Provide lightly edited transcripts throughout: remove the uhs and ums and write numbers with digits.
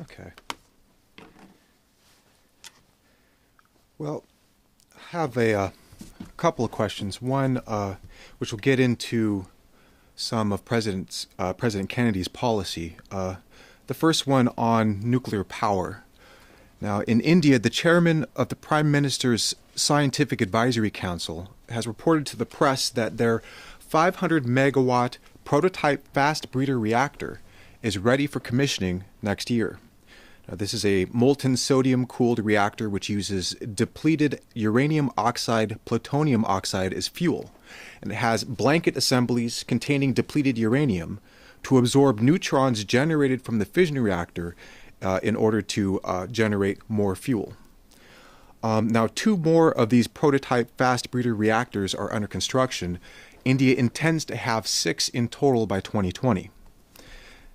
Okay. Well, I have a couple of questions. One, which will get into some of President Kennedy's policy. The first one on nuclear power. Now, in India, the chairman of the Prime Minister's Scientific Advisory Council has reported to the press that their 500 megawatt prototype fast breeder reactor is ready for commissioning next year. Now, this is a molten sodium-cooled reactor which uses depleted uranium oxide, plutonium oxide as fuel, and it has blanket assemblies containing depleted uranium to absorb neutrons generated from the fission reactor in order to generate more fuel. Now, 2 more of these prototype fast breeder reactors are under construction. India intends to have 6 in total by 2020.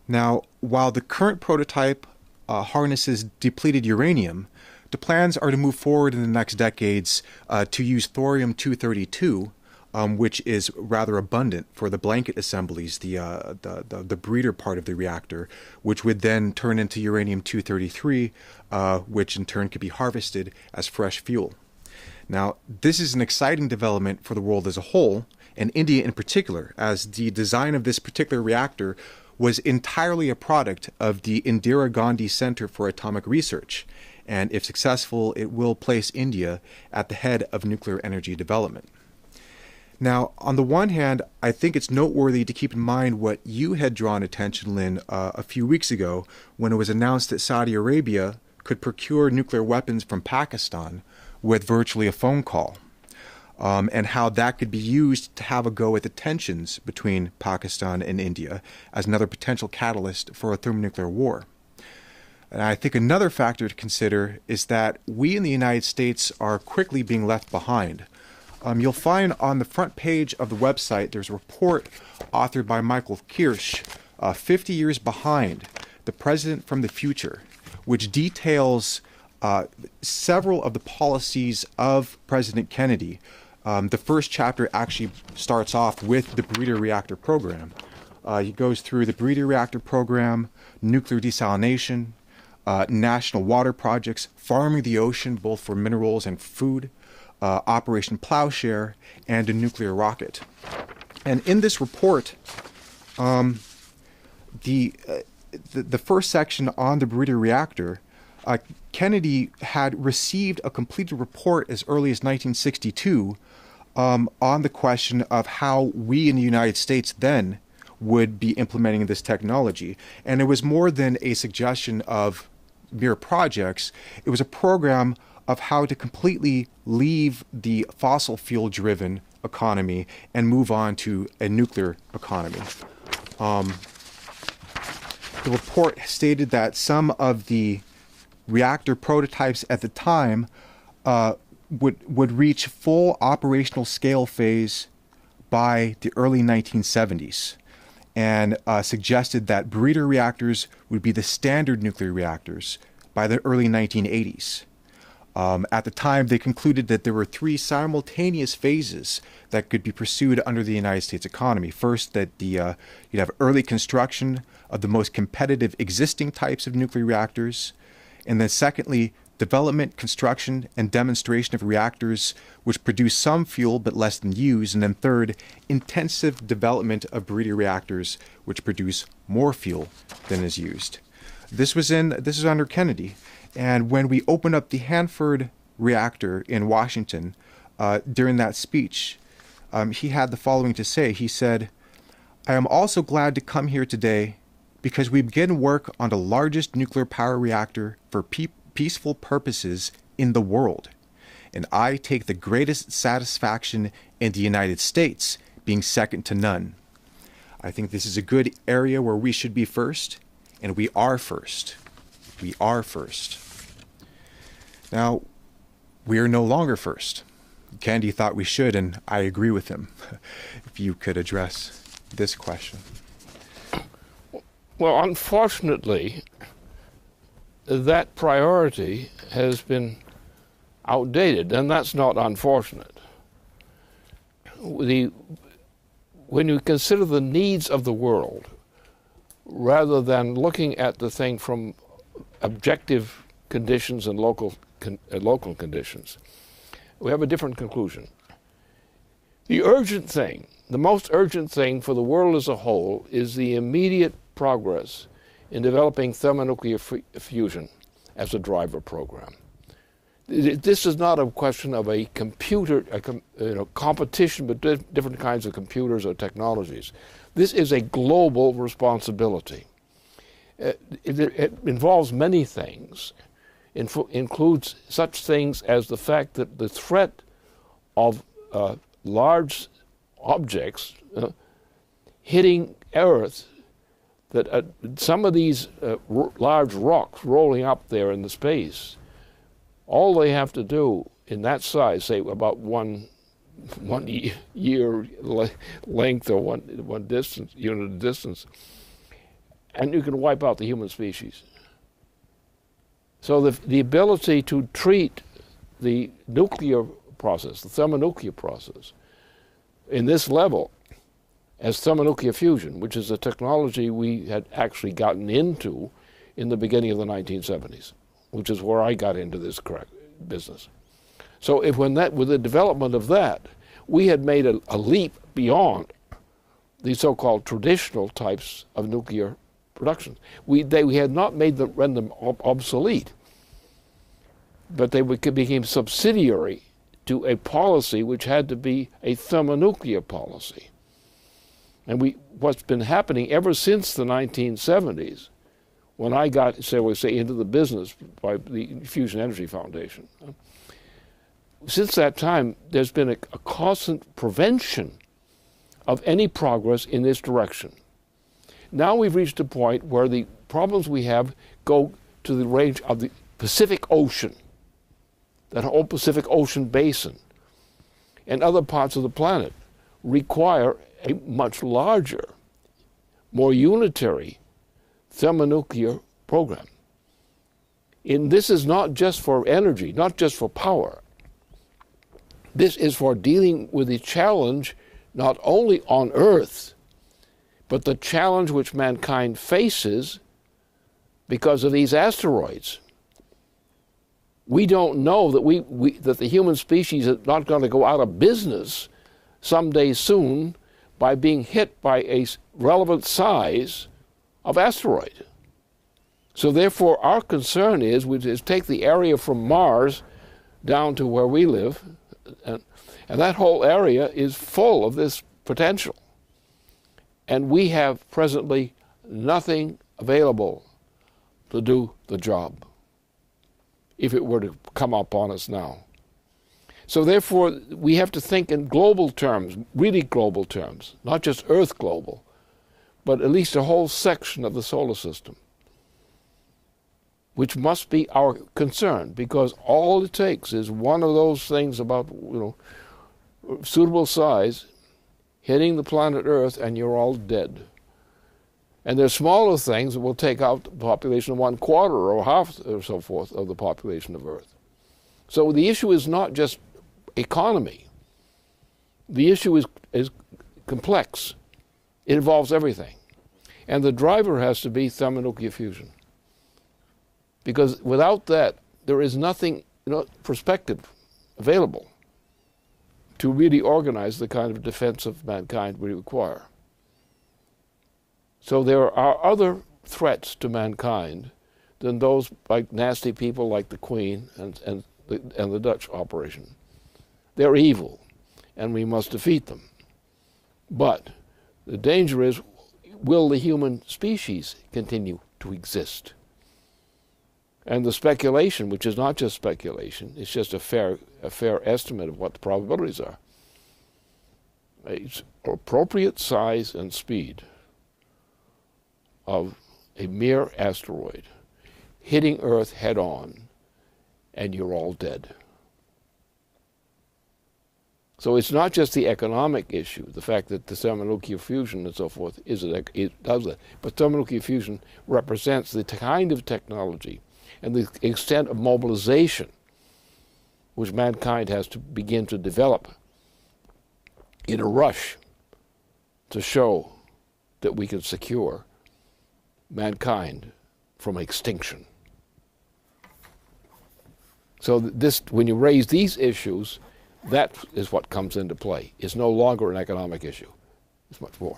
Now, while the current prototype harnesses depleted uranium, the plans are to move forward in the next decades to use thorium-232, which is rather abundant for the blanket assemblies, the breeder part of the reactor, which would then turn into uranium-233, which in turn could be harvested as fresh fuel. Now, this is an exciting development for the world as a whole, and India in particular, as the design of this particular reactor was entirely a product of the Indira Gandhi Center for Atomic Research, and if successful, it will place India at the head of nuclear energy development. Now, on the one hand, I think it's noteworthy to keep in mind what you had drawn attention, Lynn, a few weeks ago when it was announced that Saudi Arabia could procure nuclear weapons from Pakistan with virtually a phone call, and how that could be used to have a go at the tensions between Pakistan and India as another potential catalyst for a thermonuclear war. And I think another factor to consider is that we in the United States are quickly being left behind. You'll find on the front page of the website there's a report authored by Michael Kirsch, 50 years behind, the President from the Future, which details several of the policies of President Kennedy. The first chapter actually starts off with the breeder reactor program. He goes through the breeder reactor program, nuclear desalination, national water projects, farming the ocean both for minerals and food, Operation Plowshare, and a nuclear rocket. And in this report, the first section on the breeder reactor, Kennedy had received a completed report as early as 1962 on the question of how we in the United States then would be implementing this technology. And it was more than a suggestion of mere projects. It was a program of how to completely leave the fossil fuel-driven economy and move on to a nuclear economy. The report stated that some of the reactor prototypes at the time would reach full operational scale phase by the early 1970s, and suggested that breeder reactors would be the standard nuclear reactors by the early 1980s. At the time, they concluded that there were 3 simultaneous phases that could be pursued under the United States economy. First, that you'd have early construction of the most competitive existing types of nuclear reactors, and then secondly, development, construction, and demonstration of reactors which produce some fuel but less than use, and then third, intensive development of breeder reactors which produce more fuel than is used. This is under Kennedy. And when we opened up the Hanford reactor in Washington, during that speech, he had the following to say. He said, "I am also glad to come here today because we begin work on the largest nuclear power reactor for peaceful purposes in the world. And I take the greatest satisfaction in the United States being second to none. I think this is a good area where we should be first, and we are first. We are first." Now, we are no longer first. Kennedy thought we should, and I agree with him. If you could address this question. Well, unfortunately, that priority has been outdated, and that's not unfortunate. When you consider the needs of the world, rather than looking at the thing from objective conditions and local conditions, we have a different conclusion. The urgent thing, the most urgent thing for the world as a whole is the immediate progress in developing thermonuclear fusion as a driver program. This is not a question of a computer, competition between different kinds of computers or technologies. This is a global responsibility. It involves many things. It includes such things as the fact that the threat of large objects hitting Earth, that some of these large rocks rolling up there in the space, all they have to do in that size, say about one year length or one distance, unit of distance, and you can wipe out the human species. So the ability to treat the nuclear process, the thermonuclear process, in this level as thermonuclear fusion, which is a technology we had actually gotten into in the beginning of the 1970s, which is where I got into this business. So with the development of that, we had made a leap beyond the so-called traditional types of nuclear production. We had not rendered them obsolete, but they became subsidiary to a policy which had to be a thermonuclear policy. And what's been happening ever since the 1970s, when I got, into the business by the Fusion Energy Foundation, since that time, there's been a constant prevention of any progress in this direction. Now we've reached a point where the problems we have go to the range of the Pacific Ocean, that whole Pacific Ocean basin, and other parts of the planet require a much larger, more unitary thermonuclear program. And this is not just for energy, not just for power. This is for dealing with the challenge not only on Earth, but the challenge which mankind faces because of these asteroids. We don't know that that the human species is not going to go out of business someday soon by being hit by a relevant size of asteroid. So therefore our concern is take the area from Mars down to where we live, and that whole area is full of this potential. And we have presently nothing available to do the job if it were to come up on us now. So therefore, we have to think in global terms, really global terms, not just Earth global, but at least a whole section of the solar system, which must be our concern, because all it takes is one of those things about, suitable size hitting the planet Earth, and you're all dead. And there's smaller things that will take out the population of 1/4 or half or so forth of the population of Earth. So the issue is not just economy. The issue is complex. It involves everything. And the driver has to be thermonuclear fusion. Because without that, there is nothing, prospective available to really organize the kind of defense of mankind we require. So there are other threats to mankind than those like nasty people like the Queen and the Dutch operation. They're evil, and we must defeat them. But the danger is, will the human species continue to exist? And the speculation, which is not just speculation, it's just a fair estimate of what the probabilities are. It's appropriate size and speed of a mere asteroid hitting Earth head on, and you're all dead. So it's not just the economic issue, the fact that the thermonuclear fusion and so forth it does that, but thermonuclear fusion represents the kind of technology and the extent of mobilization which mankind has to begin to develop in a rush to show that we can secure mankind from extinction. So this, when you raise these issues, that is what comes into play. It's no longer an economic issue. It's much more.